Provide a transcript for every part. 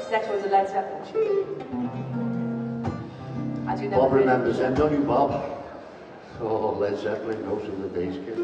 Next one's a Led Zeppelin tune. Bob remembers them, don't you, Bob? Oh, Led Zeppelin goes to the bass kid.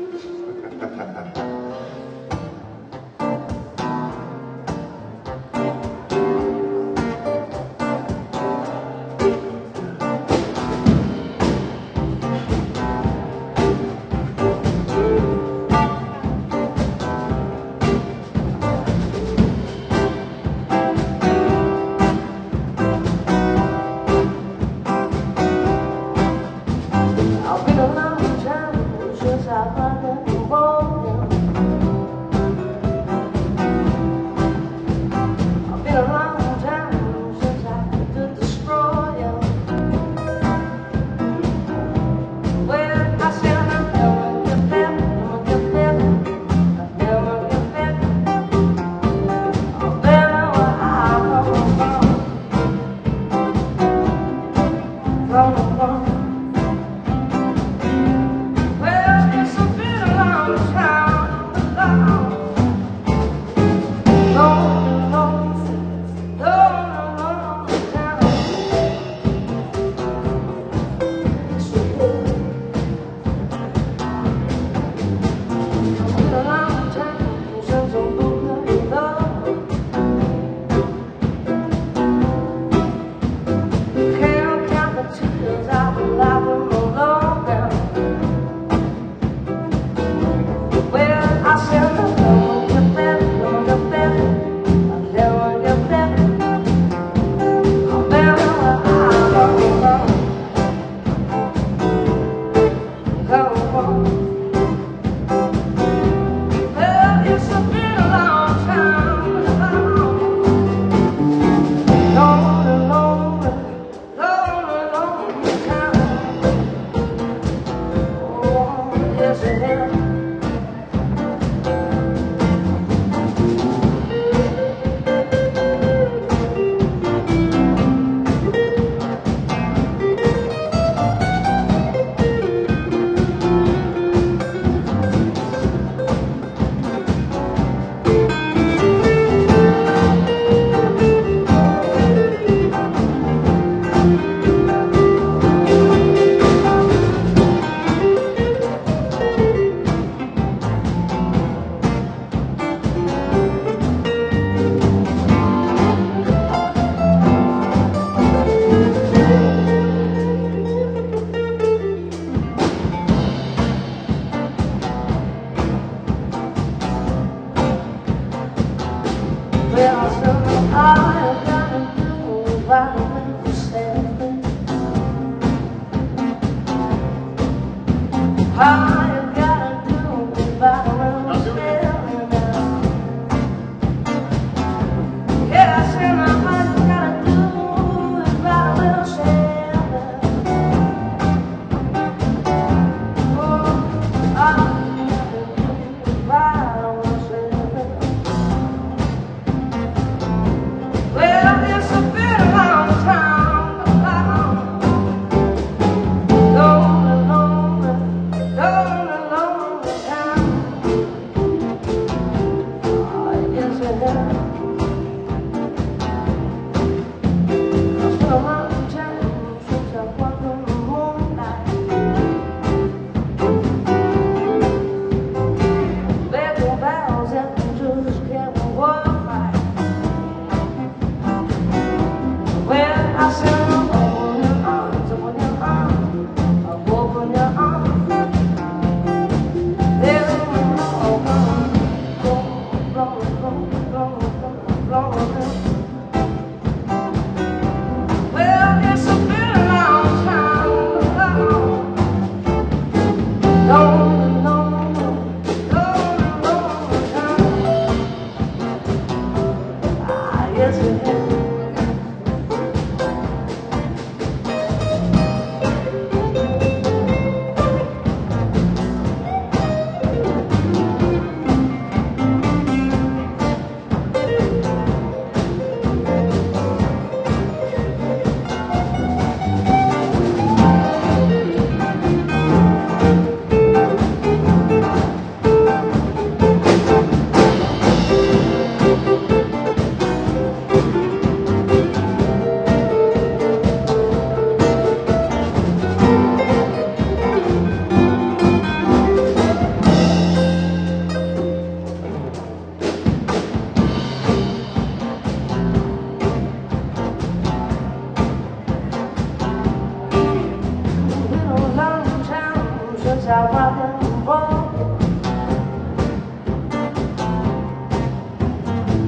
I rock and roll.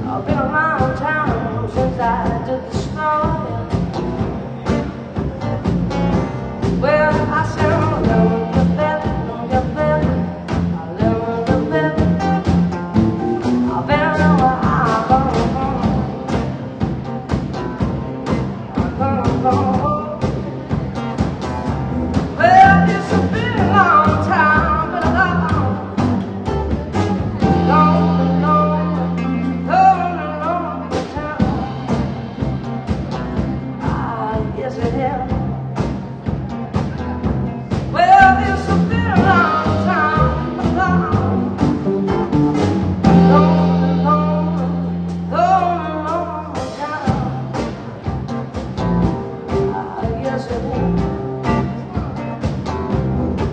I've been around town since I did the snow. Well, I said, oh, no, get better, don't get better. I live in the better. I better know where I'm going home. Well, it's a been a long time, but long, long, long, long time. Yes, it has. Well, it's a been a long time, but long, long, long, long time. Yes, it has.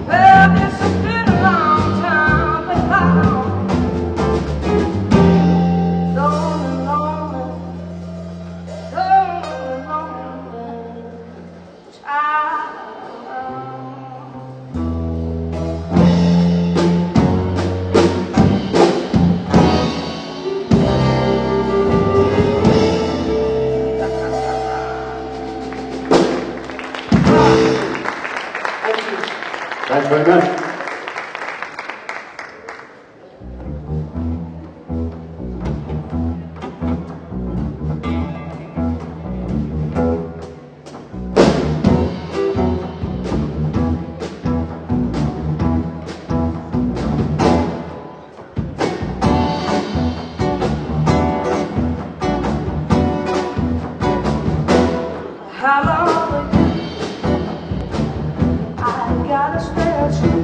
Well, it's been a long time, but long, long, long, time. Thanks very much. How long I got a spare shoe.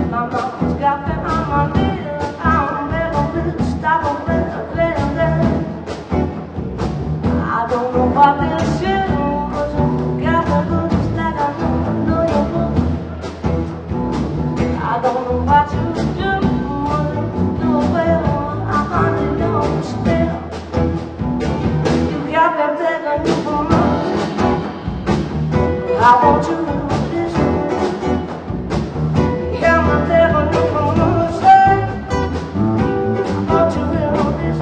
My mama's got me on my knee. I'm better to stop on there. I don't know what this is, but you got me good just like I know you would. I don't know what you do, but you do well. I'm under your spell. You got me begging you for money. I want you to do this. You got me begging you for money. I want you to do this.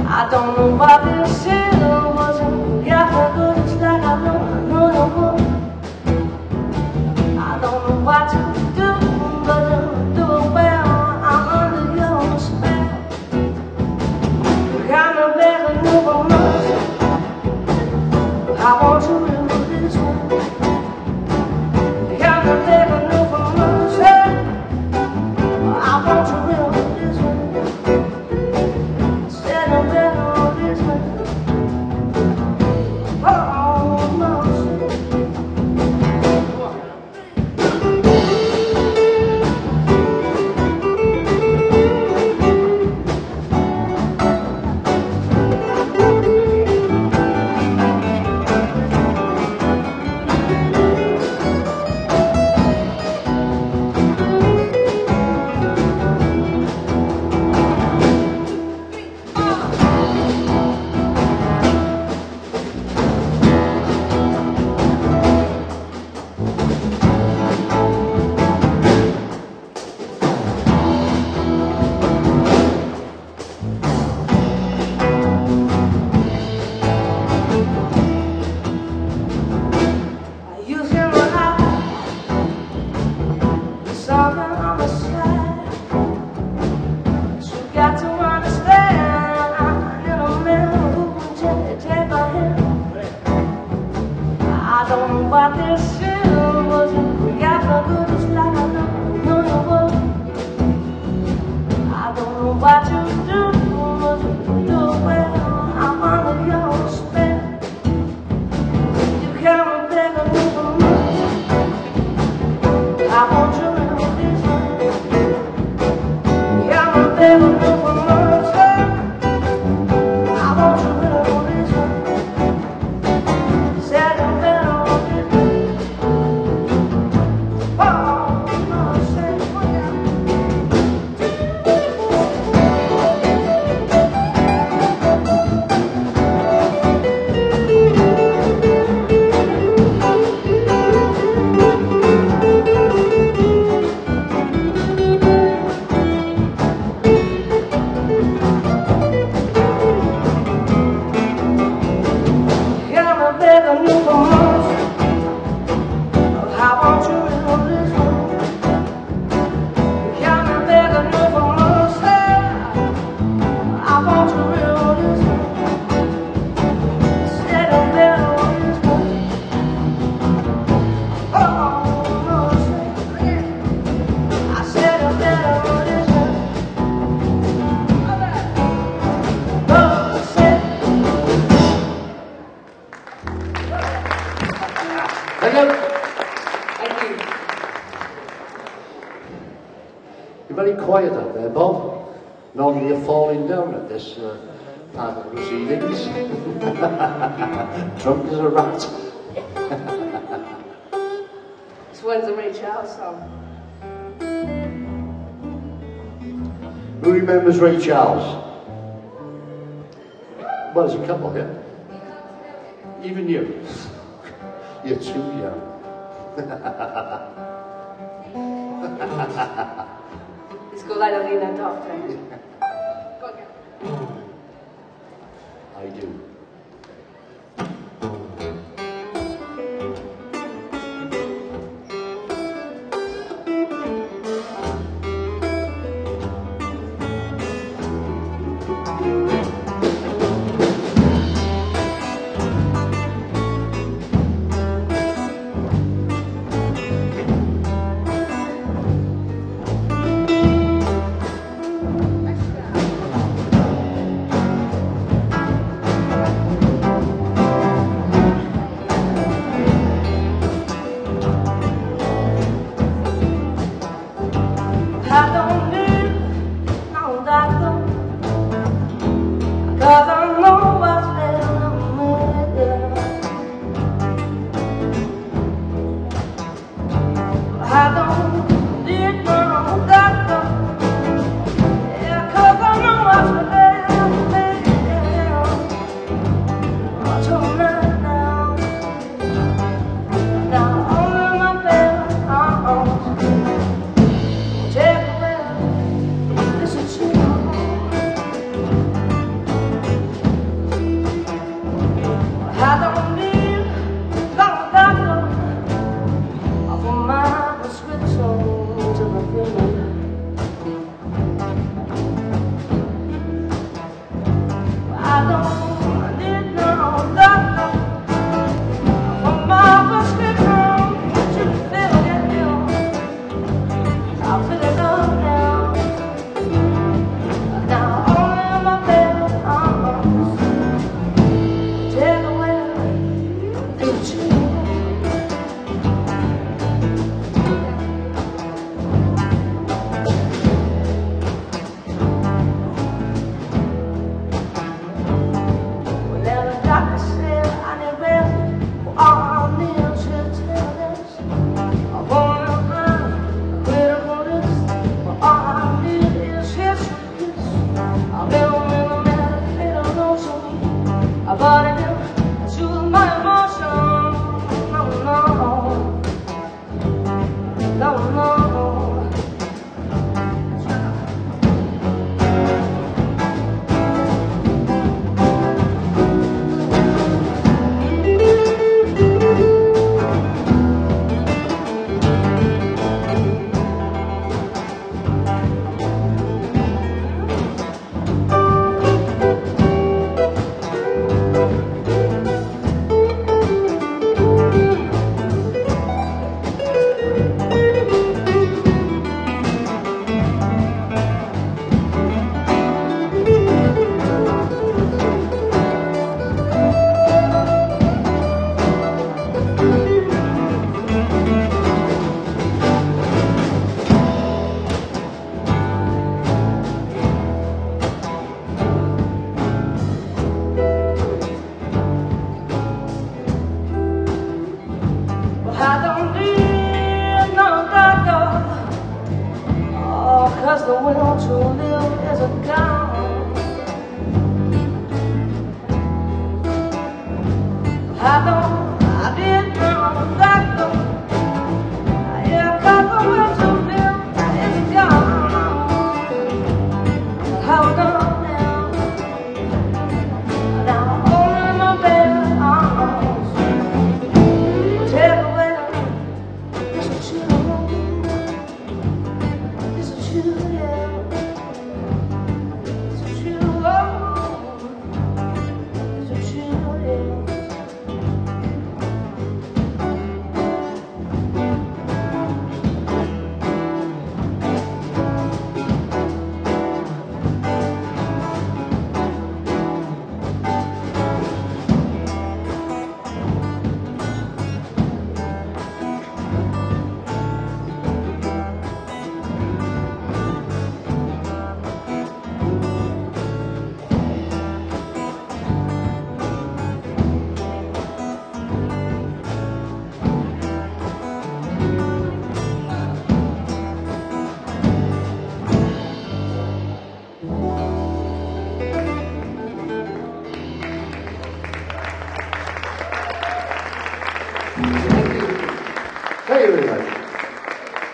I don't know what this is, but you got me good, it's like I know you would. I don't know what to do, but you do it well. I'm under your spell. You got me begging you for mercy. I want you to do this one. You got me begging you for mercy. I want you to do this one. Said I'm better on this one. hardly hear falling down at this part of the proceedings. Drunk as a rat. This one's a Ray Charles song. Who remembers Ray Charles? Well, there's a couple here. Even you. You're too young. Let's go light on that doctor. I do.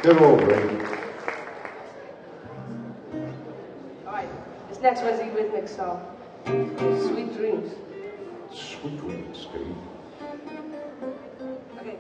They're all great. All right, this next one's a rhythmic song. Sweet Dreams. Sweet dreams, Steve. Okay.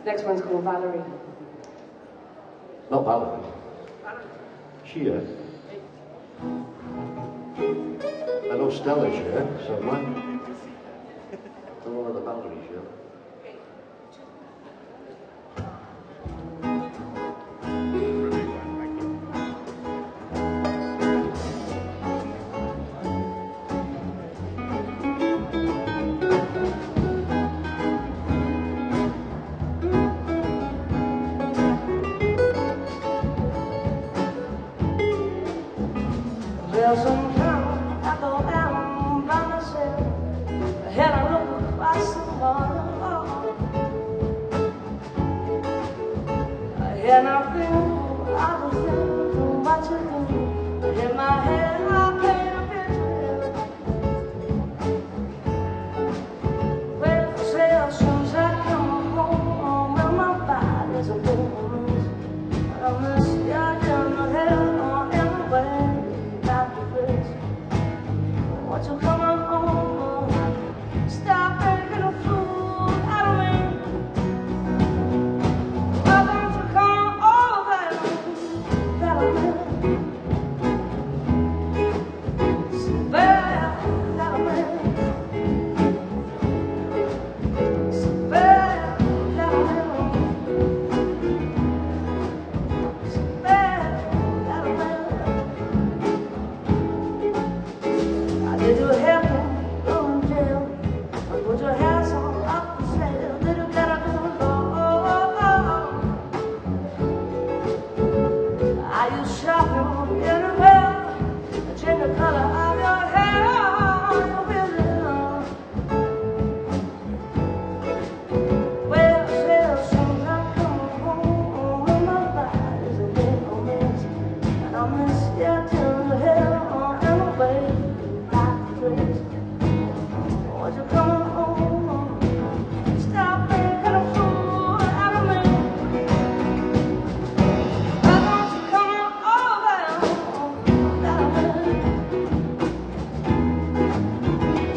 Next one's called Valerie. Not Valerie. Chia. I know Stella's here somewhere. Don't know where the Valerie's here. And I think I was thinking what you do. In my head I paint a picture. Well, say as soon as I come home, well, my body's a bit loose. I miss you in the hell or in the way back to place. Won't you come on home? Stop making a fool out of me. Why don't you come over that I will? Did you have to go in jail? Or put your hands on up for sale? Did you get a good law? Are you shopping in a bell? Change the color of your hair? You really know? Well, say as soon as I come home, when my body's a bit of mess, and I miss you till the hell and away. Won't you come home? Stop making a fool out of me. Why don't you come over that way?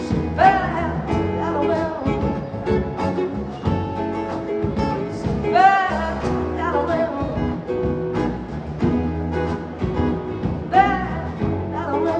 So bad that way. So bad that way. Bad that way.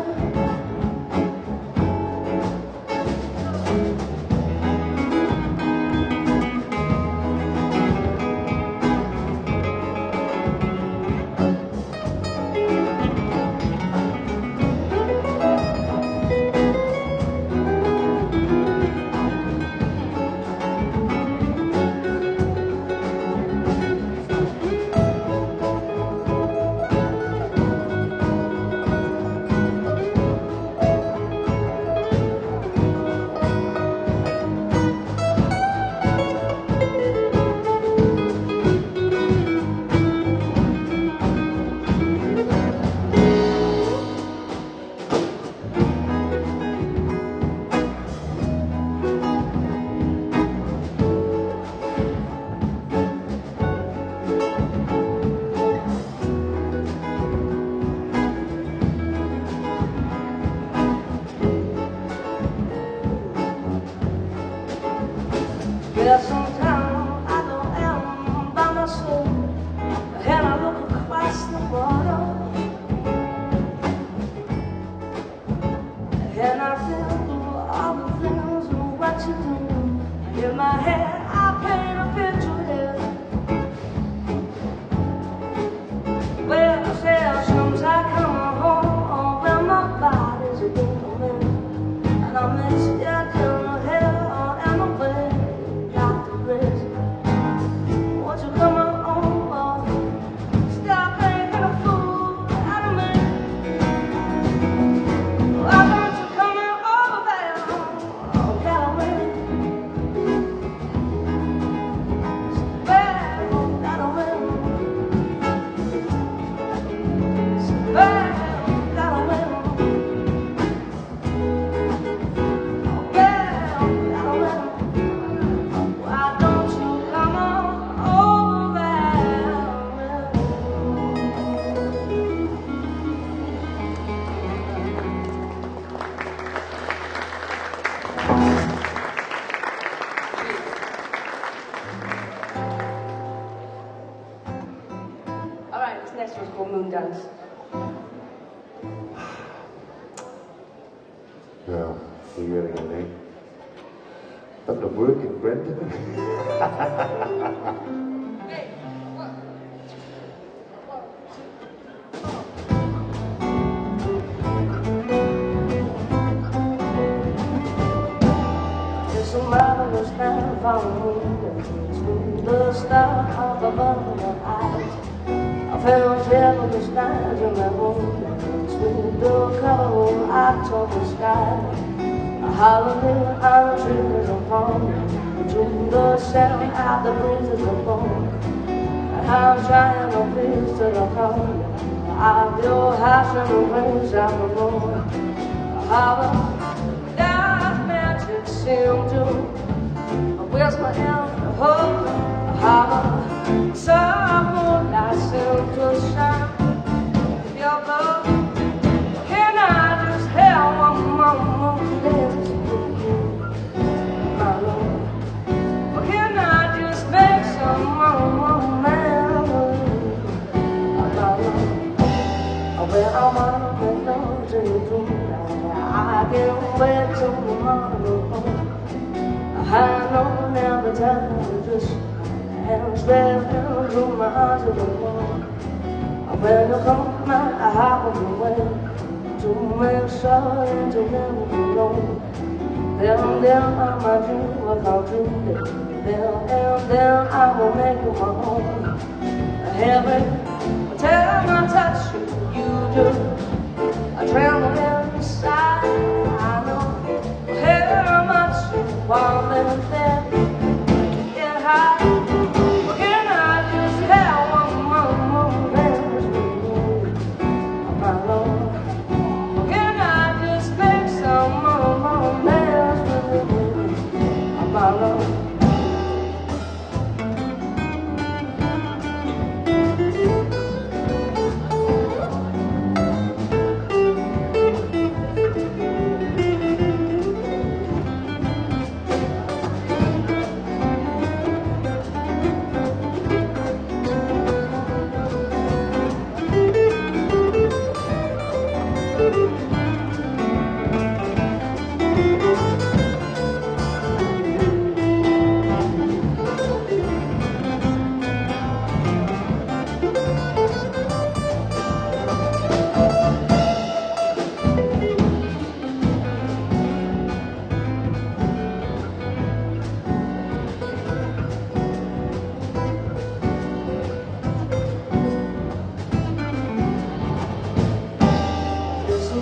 Well, sometimes I go out by myself and I look across the water, and I think of all the things and what you do. In my head I paint a picture here. Well, I say as soon as I come home, well, my body's a bit of mess, and I miss you till the hell and away. Won't you come on over? Stop making a fool out of me. Why don't you come on over there? That way. Bad that way. Bad that way. Alright, this next one's called Moon Dance. Ja, die weet ik niet. Dat is work in Brenton. Hey, it's a marvelous night for the moon, the star above my eyes. I found heavenly skies in my home, sweet the color of October sky. A holiday on the trees of home, to the sound of the breezes of home. I'm trying to please to the corner. I've your house and the rains out the road. How the dark magic seem to whisper in the hope. How the sun moonlight seem to shine. Your love, can I just have one more dance with you, my love? Or can I just make some more memories, my love? When I'm on the road to you, I can't wait till tomorrow. I know now the time is just hands spreading through my eyes of the world. When you come, I have a way to make sure that you never alone. Then I might dream will come true. Then I will make you my home. Every time I touch you, you do. I tremble inside. I know how much you want me there. Get high. Can I just have one more dance with you, my love? Can I just make some more dance with you, my love?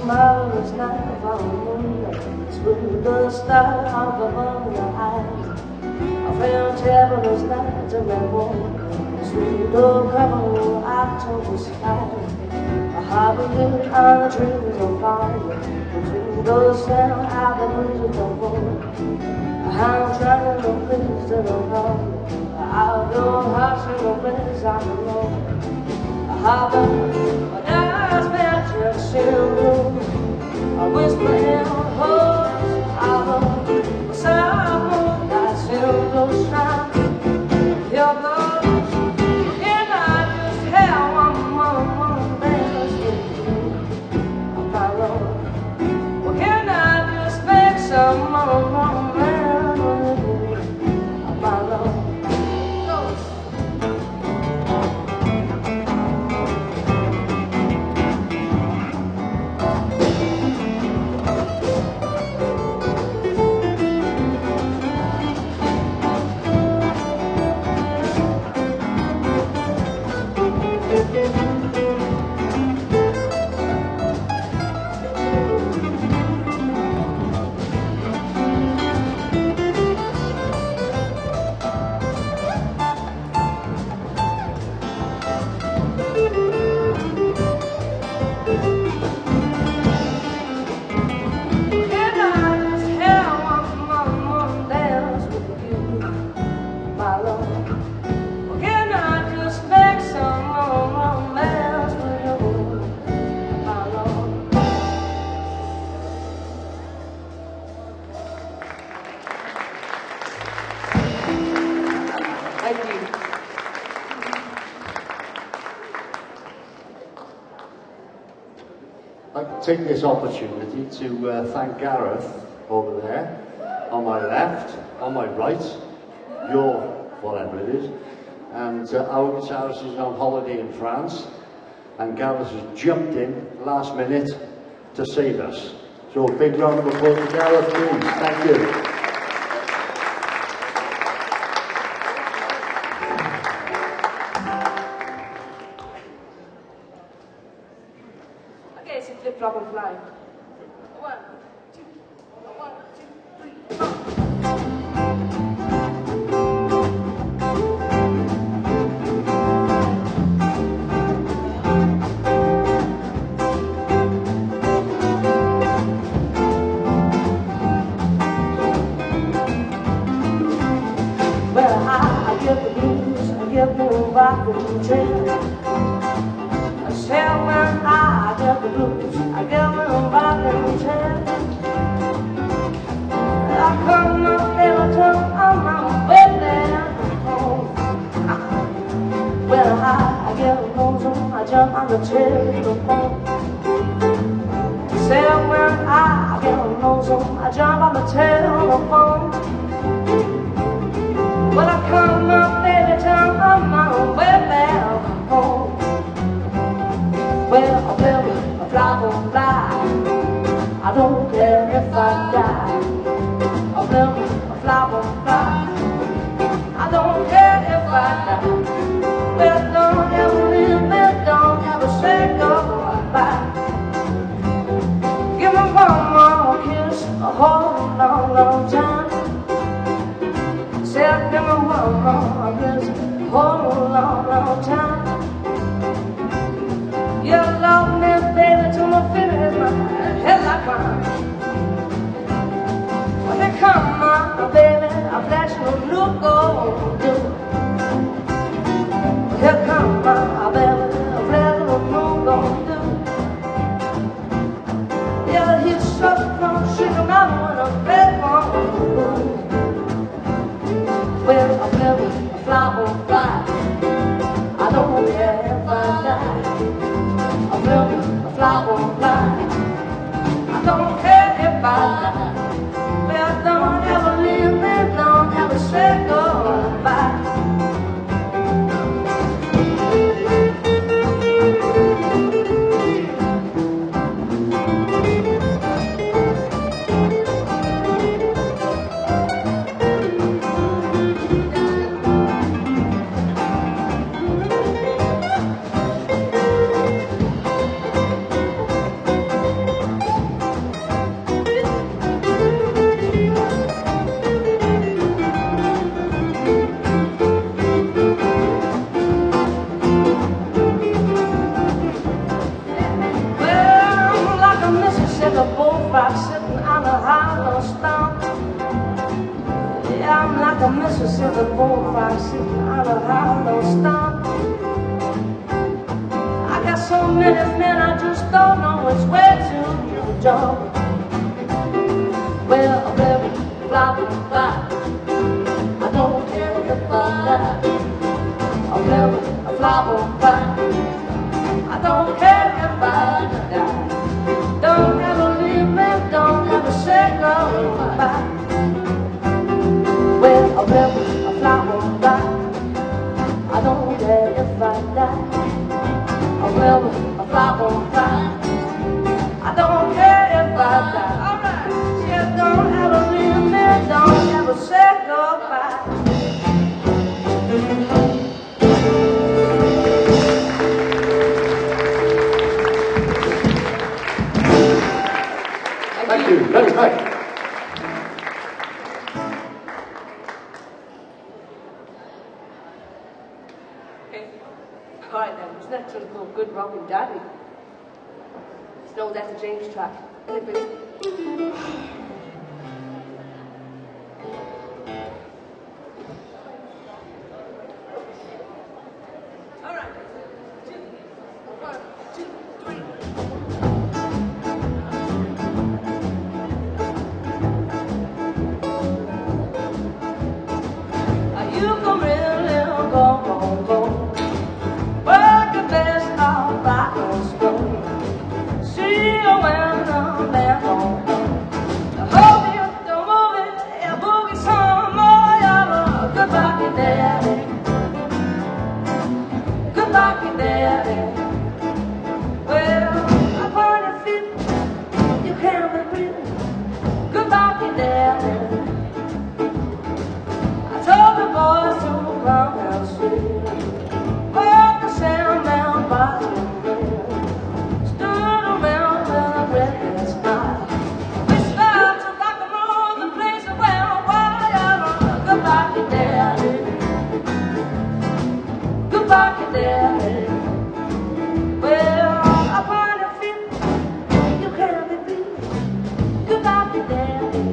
Marvelous night on the moon, through the star above your eyes. I felt marvelous night to my home, through the cover October sky. A holiday on the trees of fire, through the sound of the music of war. I'm trying to please to the Lord. I'll go hushing the place I belong. I have a nice magic silver. I whisper in her voice, I love someone that silver shine. Your love, can I just have one more dance with you, my love? Or can I just make some more memories with you, my love? I'd like to take this opportunity to thank Gareth over there, on my left, on my right, your whatever it is, and our guitarist is on holiday in France, and Gareth has jumped in last minute to save us. So a big round of applause to Gareth, please. Thank you. Okay, so flip, flop, and fly. 1, 2, 1, 2, 3, 4. get the blues, I get the rockin' chair. I said when I get the blues, I get the rockin' chair. I come up every time I'm on baby home. When I get lonesome, I jump on the telephone. Said when I get lonesome, I jump on the telephone. Well, I come up every time I'm on way back home. Well, baby, I fly won't fly. I don't care if I die. Oh, baby, I fly won't fly. I don't care if I die. Well, don't ever leave me, don't ever say goodbye. Give me one more kiss, a whole long, long time. Said give me one more kiss, a whole long, long time. You love me, baby, till my feet hit my head like mine. When you come on, baby, I flash no look on you. Here come my baby, I flash no look on you. Yeah, he's so from shaking out when I'm back on you. Well, I baby, I fly won't fly. I don't care if I die. I fly won't fly. I don't care if I die. Well, don't ever leave me, don't ever say goodbye. Sitting on a hollow stump. Yeah, I'm like a Mississippi bullfrog sitting on a hollow stump. I got so many men, I just don't know which way to jump. Well, baby, fly will fly. I don't care if I die. Oh, baby, fly will fly. I don't care if I die. Don't ever leave me, don't ever say goodbye. Well, baby, a fly won't fly. I don't care if I die. Oh, well, a fly won't fly. I don't care if I die. Alright, yeah, don't ever leave me, don't ever say goodbye. Thank you. Let's back. Okay. All right then, this next one's called Good Rockin' Daddy. It's known as the James track. All right. 1, 2, 3. You can really go. Work your best off by the school. See you when the man won't go. I hope you don't move it, yeah, boogie some more, yeah. Goodbye, daddy. Goodbye, daddy. Well, upon your feet, you can't be breathing. Goodbye, daddy. Told the boys to come and see. But the Sandman by the river stood around with a red smile. We started to rock and roll the place well, why goodbye, daddy. Goodbye, daddy. Well, upon your feet, you can't be beat. Goodbye, daddy.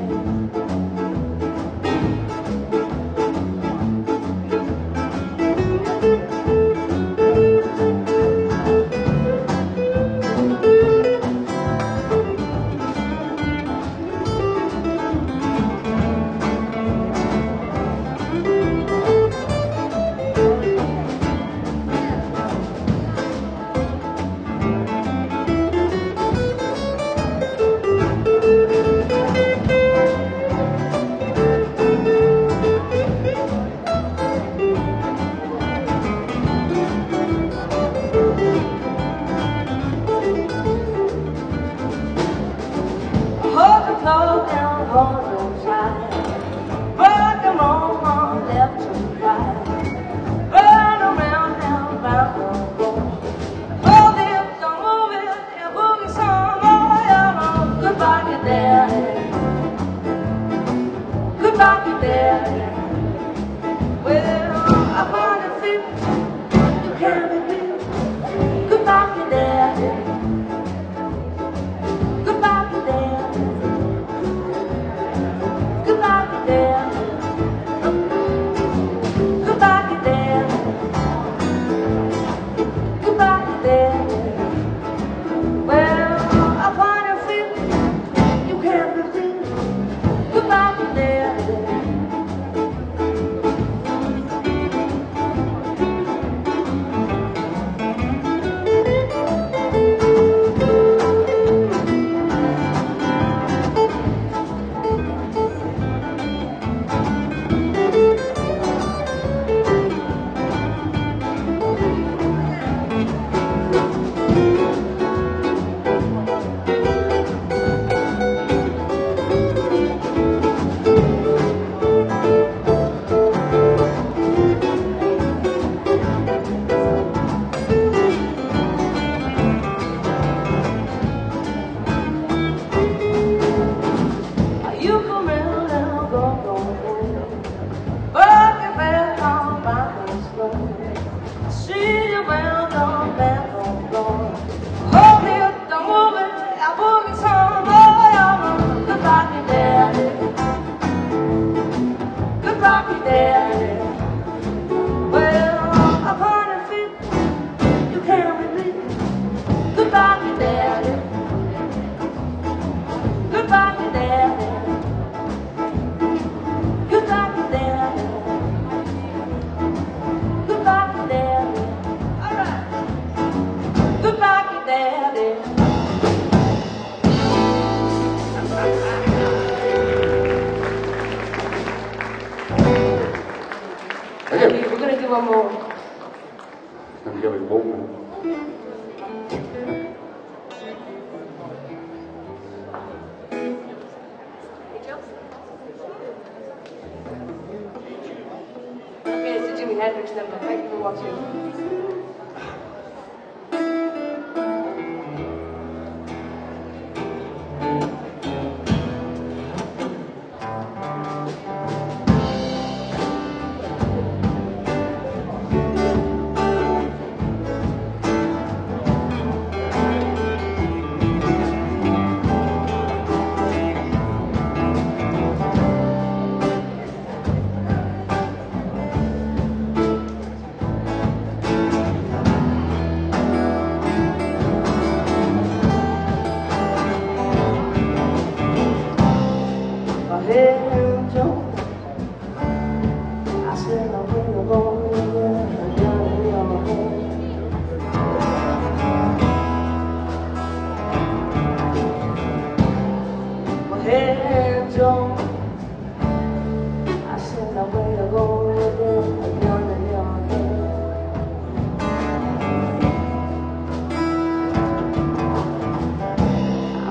gonna do one more. I'm going warm. Okay, it's the Jimi Hendrix number. Thank you for watching.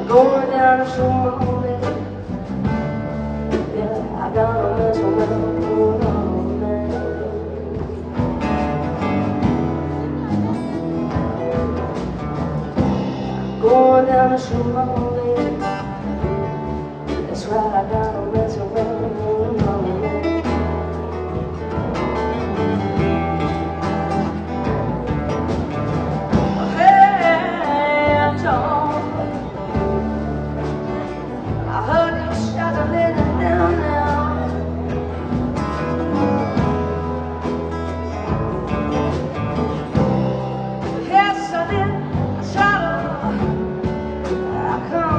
Going down to show my home. Yeah, I got no mess around. Going down to show my home. That's right, I got no mess around. I come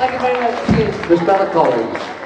Thank you very much. Cheers. Miss Bella Collins.